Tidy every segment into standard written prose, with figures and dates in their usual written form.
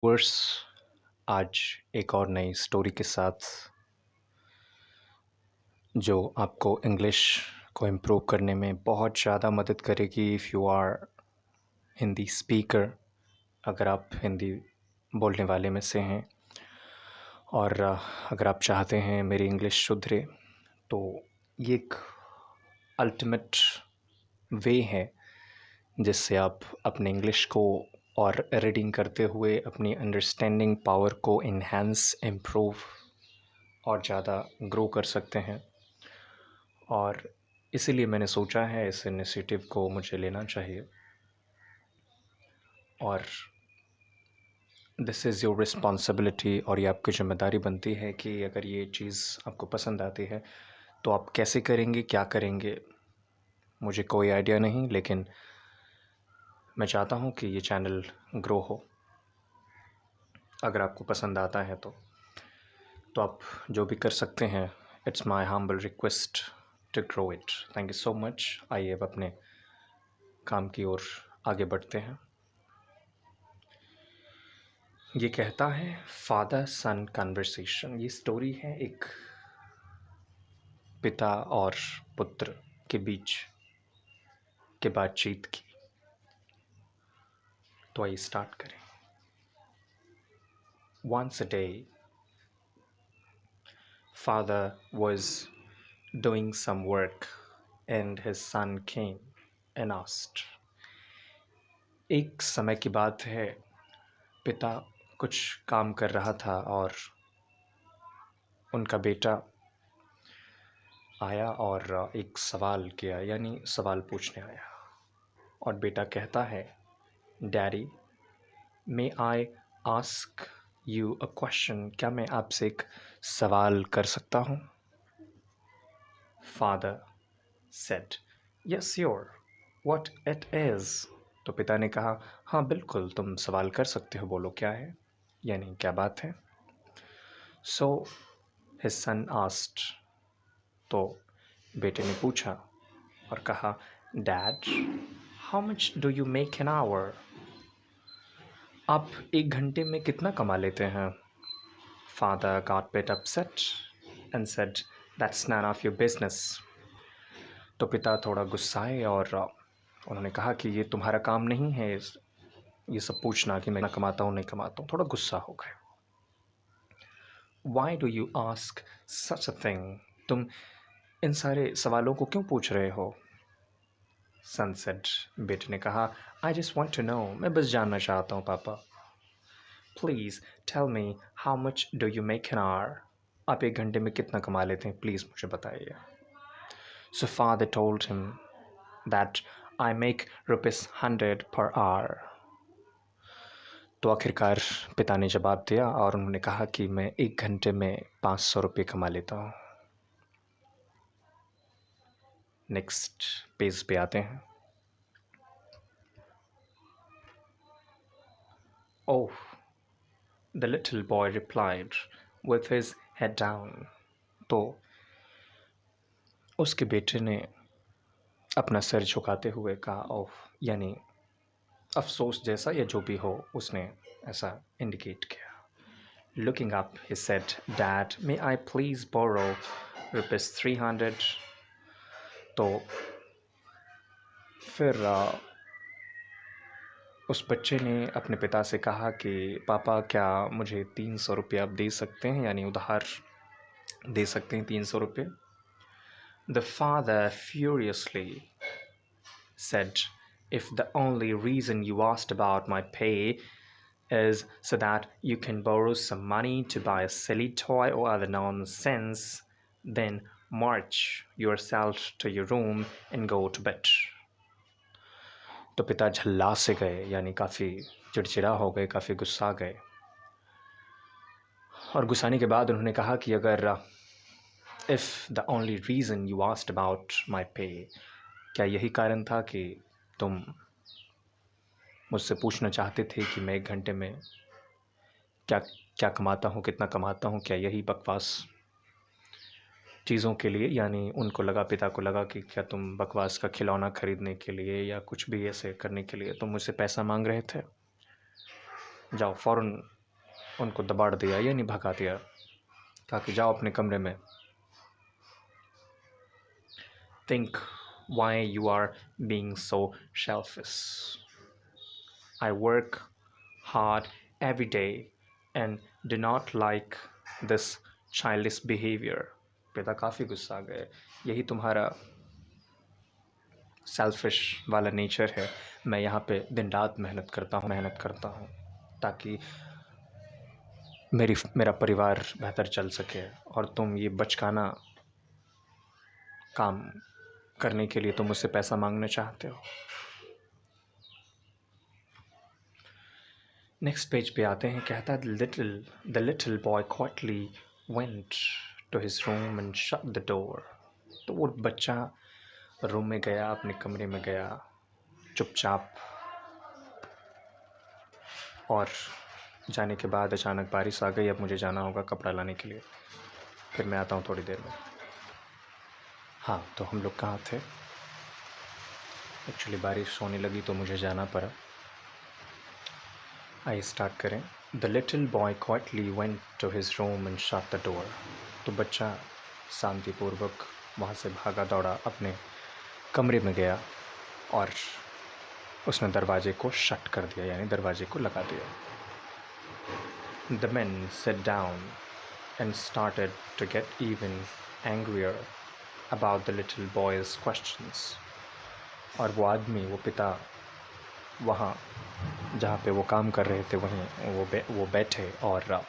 Verse आज एक और नई स्टोरी के साथ जो आपको इंग्लिश को इम्प्रूव करने में बहुत ज़्यादा मदद करेगी। If you are Hindi speaker, अगर आप हिंदी बोलने वाले में से हैं और अगर आप चाहते हैं मेरी इंग्लिश सुधरे, तो ये एक अल्टीमेट वे है जिससे आप अपने इंग्लिश को और रीडिंग करते हुए अपनी अंडरस्टैंडिंग पावर को इन्हेंस, इम्प्रूव और ज़्यादा ग्रो कर सकते हैं। और इसीलिए मैंने सोचा है इस इनिशिएटिव को मुझे लेना चाहिए। और दिस इज़ योर रिस्पॉन्सिबिलिटी, और ये आपकी ज़िम्मेदारी बनती है कि अगर ये चीज़ आपको पसंद आती है तो आप कैसे करेंगे, क्या करेंगे, मुझे कोई आइडिया नहीं, लेकिन मैं चाहता हूँ कि ये चैनल ग्रो हो। अगर आपको पसंद आता है तो आप जो भी कर सकते हैं, it's my humble request to grow it. Thank you so much. आइए अब अपने काम की ओर आगे बढ़ते हैं। ये कहता है फादर सन कन्वर्सेशन। ये स्टोरी है एक पिता और पुत्र के बीच के बातचीत की। तो आइए स्टार्ट करें। Once a day, father was doing some work and his son came and asked. एक समय की बात है, पिता कुछ काम कर रहा था और उनका बेटा आया और एक सवाल किया, यानी सवाल पूछने आया। और बेटा कहता है, daddy, may I ask you a question? क्या मैं आपसे एक सवाल कर सकता हूँ? Father said, yes sure, what it is. तो पिता ने कहा, हाँ बिल्कुल, तुम सवाल कर सकते हो, बोलो क्या है, यानी क्या बात है। सो हिज सन आस्क्ड, तो बेटे ने पूछा और कहा, dad, how much do you make an hour? आप एक घंटे में कितना कमा लेते हैं? Father got bit upset and said, that's none of your business. तो पिता थोड़ा गुस्साए और उन्होंने कहा कि ये तुम्हारा काम नहीं है ये सब पूछना कि मैं कमाता हूँ नहीं कमाता हूँ। थोड़ा गुस्सा हो गए। Why do you ask such a thing? तुम इन सारे सवालों को क्यों पूछ रहे हो? सन सेड, बेटे ने कहा, I just want to know, मैं बस जानना चाहता हूँ पापा। Please tell me how much do you make an hour? आप एक घंटे में कितना कमा लेते हैं, प्लीज़ मुझे बताइए। So father told him that I make ₹100 per hour. तो आखिरकार पिता ने जवाब दिया और उन्होंने कहा कि मैं एक घंटे में ₹500 कमा लेता हूँ। नेक्स्ट पेज पे आते हैं। Oh, the little boy replied with his head down. तो उसके बेटे ने अपना सिर झुकाते हुए कहा, ओह, यानी अफसोस जैसा या जो भी हो, उसने ऐसा इंडिकेट किया। Looking up he said, dad, may I please borrow ₹300? तो फिर उस बच्चे ने अपने पिता से कहा कि पापा, क्या मुझे ₹300 आप दे सकते हैं, यानी उधार दे सकते हैं ₹300? The father furiously said, if the only reason you asked about my pay is so that you can borrow some money to buy a silly toy or other nonsense, then march yourself to your room and go to bed. तो पिता झल्ला से गए, यानी काफ़ी चिड़चिड़ा हो गए, काफ़ी गुस्सा गए। और गुस्साने के बाद उन्होंने कहा कि अगर if the only reason you asked about my पे, क्या यही कारण था कि तुम मुझसे पूछना चाहते थे कि मैं एक घंटे में क्या क्या कमाता हूँ, कितना कमाता हूँ, क्या यही बकवास चीज़ों के लिए, यानी उनको लगा, पिता को लगा कि क्या तुम बकवास का खिलौना खरीदने के लिए या कुछ भी ऐसे करने के लिए तुम मुझसे पैसा मांग रहे थे? जाओ फ़ौरन उनको दबाड़ दिया, यानी भगा दिया, कहा कि जाओ अपने कमरे में। Think why you are being so selfish. I work hard every day and do not like this childish behavior. पिता काफ़ी गुस्सा आ गए। यही तुम्हारा सेल्फिश वाला नेचर है। मैं यहाँ पे दिन रात मेहनत करता हूँ ताकि मेरा परिवार बेहतर चल सके, और तुम ये बचकाना काम करने के लिए तुम मुझसे पैसा मांगना चाहते हो। नेक्स्ट पेज पे आते हैं। कहता है the little boy quietly went to his room and shut the door. तो वो बच्चा रूम में गया, अपने कमरे में गया चुपचाप, और जाने के बाद अचानक बारिश आ गई। अब मुझे जाना होगा कपड़ा लाने के लिए, फिर मैं आता हूँ थोड़ी देर में। हाँ, तो हम लोग कहाँ थे? एक्चुअली बारिश होने लगी तो मुझे जाना पड़ा। आइए स्टार्ट करें। The little boy quietly went to his room and shut the door. तो बच्चा शांतिपूर्वक वहाँ से भागा दौड़ा अपने कमरे में गया और उसने दरवाजे को शट कर दिया, यानी दरवाजे को लगा दिया। The man sat down and started to get even angrier about the little boy's questions. और वो आदमी, वो पिता, वहाँ जहाँ पे वो काम कर रहे थे वहीं वो बैठे और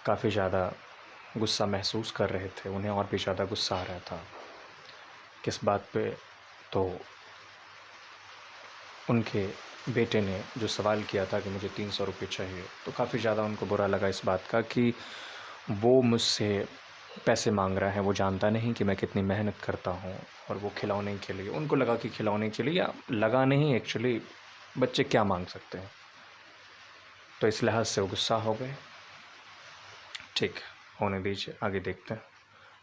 काफ़ी ज़्यादा गुस्सा महसूस कर रहे थे। उन्हें और भी ज़्यादा गुस्सा आ रहा था। किस बात पे? तो उनके बेटे ने जो सवाल किया था कि मुझे 300 रुपये चाहिए, तो काफ़ी ज़्यादा उनको बुरा लगा इस बात का कि वो मुझसे पैसे मांग रहा है। वो जानता नहीं कि मैं कितनी मेहनत करता हूँ, और वो खिलौने के लिए, उनको लगा कि खिलौने के लिए, या लगा नहीं, एक्चुअली बच्चे क्या मांग सकते हैं। तो इस लिहाज से वो गुस्सा हो गए। ठीक, होने दीजिए, आगे देखते हैं।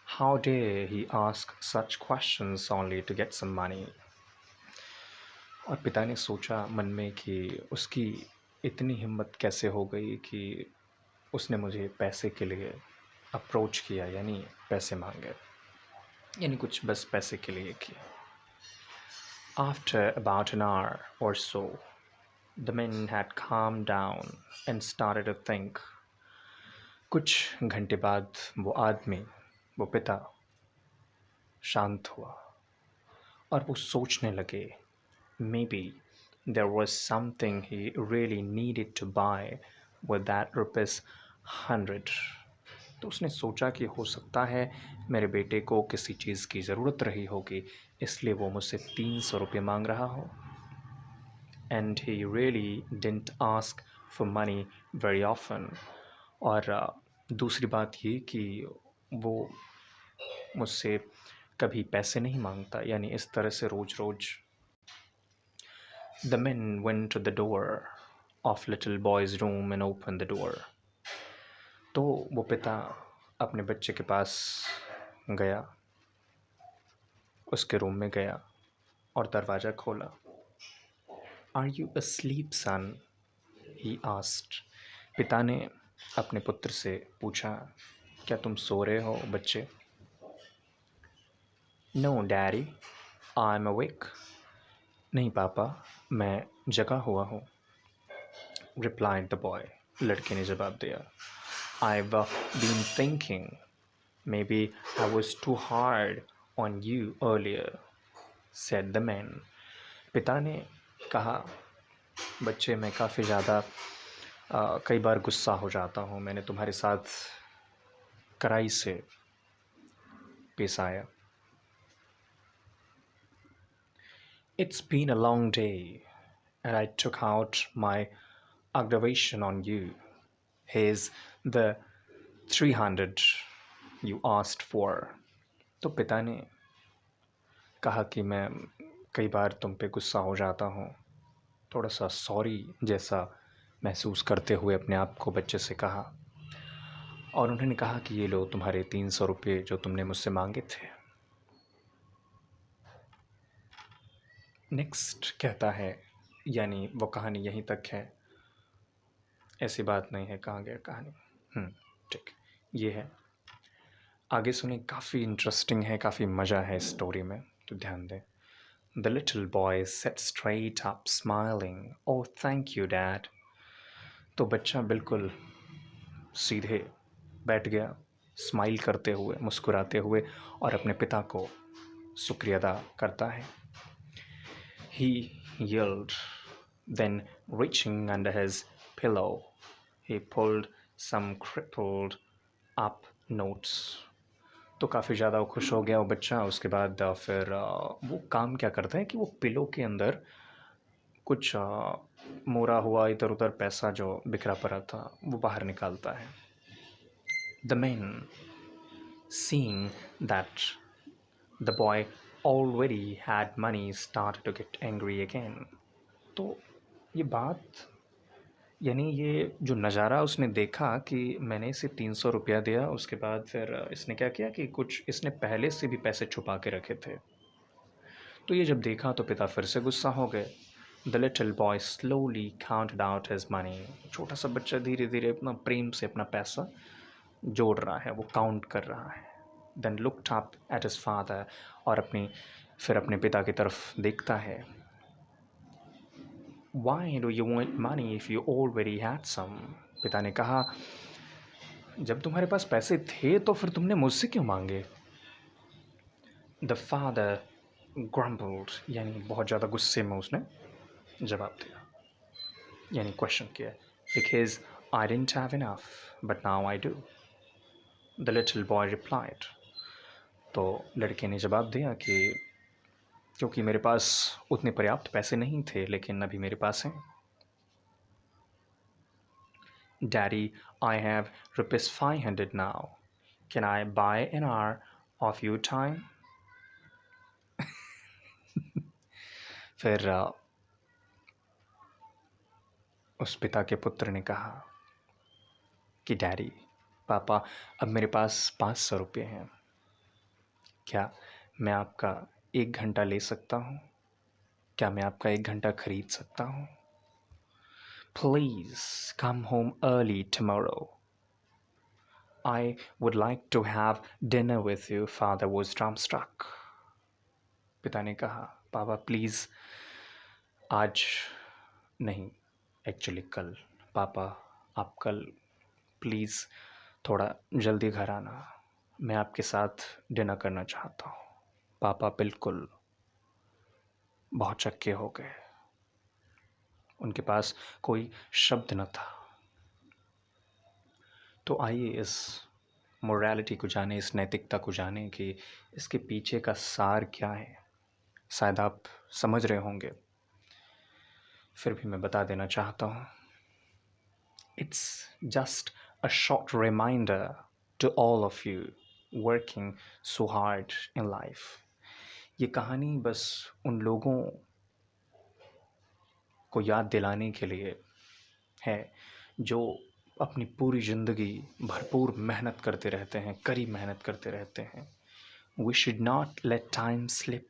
How dare he ask such questions only to get some money. और पिता ने सोचा मन में कि उसकी इतनी हिम्मत कैसे हो गई कि उसने मुझे पैसे के लिए अप्रोच किया, यानी पैसे मांगे, यानी कुछ बस पैसे के लिए किया। After about an hour or so, the men had calmed down and started to think. कुछ घंटे बाद वो आदमी, वो पिता शांत हुआ और वो सोचने लगे, maybe there was something he really needed to buy with that ₹100. तो उसने सोचा कि हो सकता है मेरे बेटे को किसी चीज़ की ज़रूरत रही होगी, इसलिए वो मुझसे 300 रुपये मांग रहा हो। And he really didn't ask for money very often. और दूसरी बात ये कि वो मुझसे कभी पैसे नहीं मांगता, यानी इस तरह से रोज़ रोज़। The men went to the door of little boy's room and opened the door. तो वो पिता अपने बच्चे के पास गया, उसके रूम में गया और दरवाज़ा खोला। Are you asleep, son? He asked. पिता ने अपने पुत्र से पूछा, क्या तुम सो रहे हो बच्चे? No, daddy, I'm awake. नहीं पापा, मैं जगा हुआ हूँ, replied the boy. लड़के ने जवाब दिया। I've been thinking maybe I was too hard on you earlier, said the man. पिता ने कहा, बच्चे मैं काफ़ी ज़्यादा कई बार गुस्सा हो जाता हूँ, मैंने तुम्हारे साथ कड़ाई से पेश आया। It's been a long day and I took out my aggravation on you. Here's the 300 you asked for. तो पिता ने कहा कि मैं कई बार तुम पे गुस्सा हो जाता हूँ, थोड़ा सा सॉरी जैसा महसूस करते हुए अपने आप को बच्चे से कहा, और उन्होंने कहा कि ये लो तुम्हारे 300 रुपये जो तुमने मुझसे मांगे थे। नेक्स्ट कहता है, यानी वो कहानी यहीं तक है। ऐसी बात नहीं है, कहाँ गया कहानी। ठीक, ये है। आगे सुने, काफ़ी इंटरेस्टिंग है, काफ़ी मज़ा है इस स्टोरी में, तो ध्यान दें। The little boy set straight up smiling, oh thank you dad. तो बच्चा बिल्कुल सीधे बैठ गया, स्माइल करते हुए, मुस्कुराते हुए, और अपने पिता को शुक्रिया अदा करता है। He yelled, then reaching under his pillow, he pulled some crippled up notes. तो काफ़ी ज़्यादा वो खुश हो गया वो बच्चा। उसके बाद फिर वो काम क्या करता है कि वो पिलो के अंदर कुछ मोड़ा हुआ इधर उधर पैसा जो बिखरा पड़ा था वो बाहर निकालता है। The man seeing that the boy already had money started to get angry again. तो ये बात, यानी ये जो नज़ारा उसने देखा कि मैंने इसे 300 रुपया दिया, उसके बाद फिर इसने क्या किया कि कुछ इसने पहले से भी पैसे छुपा के रखे थे। तो ये जब देखा तो पिता फिर से गुस्सा हो गए। The little boy slowly counted out his money. छोटा सा बच्चा धीरे धीरे अपना प्रेम से अपना पैसा जोड़ रहा है, वो काउंट कर रहा है। Then looked up at his father, और फिर अपने पिता की तरफ देखता है। Why do you want money if you already had some? पिता ने कहा, जब तुम्हारे पास पैसे थे तो फिर तुमने मुझसे क्यों मांगे? द फादर grumbled, यानी बहुत ज़्यादा गुस्से में उसने जवाब दिया, यानी क्वेश्चन किया। Because I didn't have enough, but now I do. The little boy replied. तो लड़के ने जवाब दिया कि क्योंकि मेरे पास उतने पर्याप्त पैसे नहीं थे, लेकिन अभी मेरे पास हैं। Daddy, I have rupees 500 now. Can I buy an hour of your time? फिर उस पिता के पुत्र ने कहा कि डैडी, पापा, अब मेरे पास 500 रुपये हैं, क्या मैं आपका 1 घंटा ले सकता हूँ? क्या मैं आपका 1 घंटा खरीद सकता हूँ? Please come home early tomorrow. I would like to have dinner with you, father was dumbstruck. पिता ने कहा, पापा प्लीज़ आज नहीं, एक्चुअली कल। पापा आप कल प्लीज़ थोड़ा जल्दी घर आना, मैं आपके साथ डिनर करना चाहता हूँ। पापा बिल्कुल बहुत चक्के हो गए, उनके पास कोई शब्द न था। तो आइए इस मोरालिटी को जाने, इस नैतिकता को जाने कि इसके पीछे का सार क्या है। शायद आप समझ रहे होंगे, फिर भी मैं बता देना चाहता हूँ। It's just a short reminder to all of you working so hard in life. ये कहानी बस उन लोगों को याद दिलाने के लिए है जो अपनी पूरी ज़िंदगी भरपूर मेहनत करते रहते हैं, कड़ी मेहनत करते रहते हैं। We should not let time slip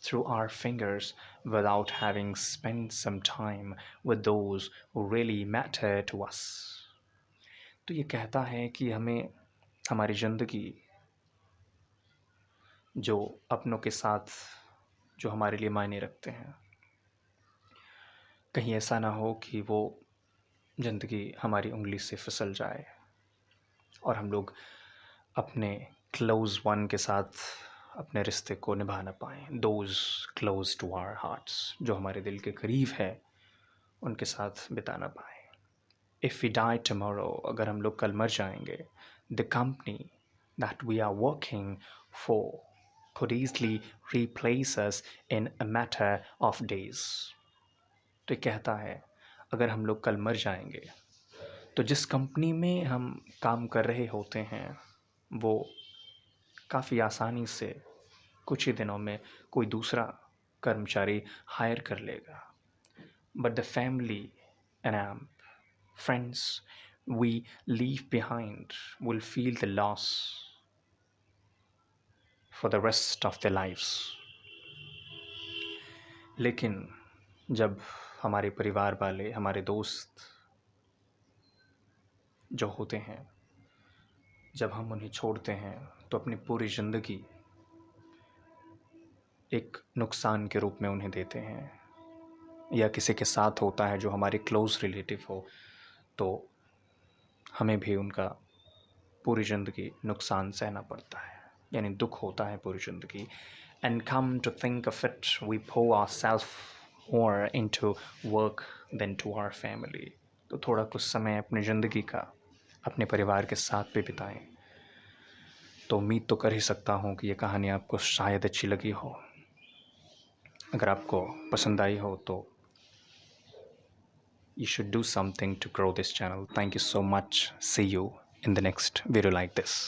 through our fingers without having spent some time with those who really matter to us. तो ये कहता है कि हमें हमारी ज़िंदगी जो अपनों के साथ जो हमारे लिए मायने रखते हैं, कहीं ऐसा ना हो कि वो ज़िंदगी हमारी उंगली से फिसल जाए और हम लोग अपने क्लोज़ वन के साथ अपने रिश्ते को निभा ना पाएँ। Those close to our hearts, जो हमारे दिल के करीब है, उनके साथ बिता ना पाएँ। इफ़ वी डाई टुमारो, अगर हम लोग कल मर जाएंगे, the company that we are working for could easily replace us in a matter of days. तो ये कहता है, अगर हम लोग कल मर जाएंगे तो जिस कंपनी में हम काम कर रहे होते हैं वो काफ़ी आसानी से कुछ ही दिनों में कोई दूसरा कर्मचारी हायर कर लेगा। But the family and friends we leave behind will feel the loss for the rest of the lifes. लेकिन जब हमारे परिवार वाले, हमारे दोस्त जो होते हैं, जब हम उन्हें छोड़ते हैं तो अपनी पूरी ज़िंदगी एक नुकसान के रूप में उन्हें देते हैं। या किसी के साथ होता है जो हमारे क्लोज़ रिलेटिव हो, तो हमें भी उनका पूरी ज़िंदगी नुकसान सहना पड़ता है, यानी दुख होता है पूरी ज़िंदगी। And come to think of it, we pour ourselves more into work than to our family। तो थोड़ा कुछ समय अपनी ज़िंदगी का अपने परिवार के साथ भी बिताएं। तो उम्मीद तो कर ही सकता हूँ कि ये कहानी आपको शायद अच्छी लगी हो। अगर आपको पसंद आई हो तो you should do something to grow this channel. Thank you so much. See you in the next video like this.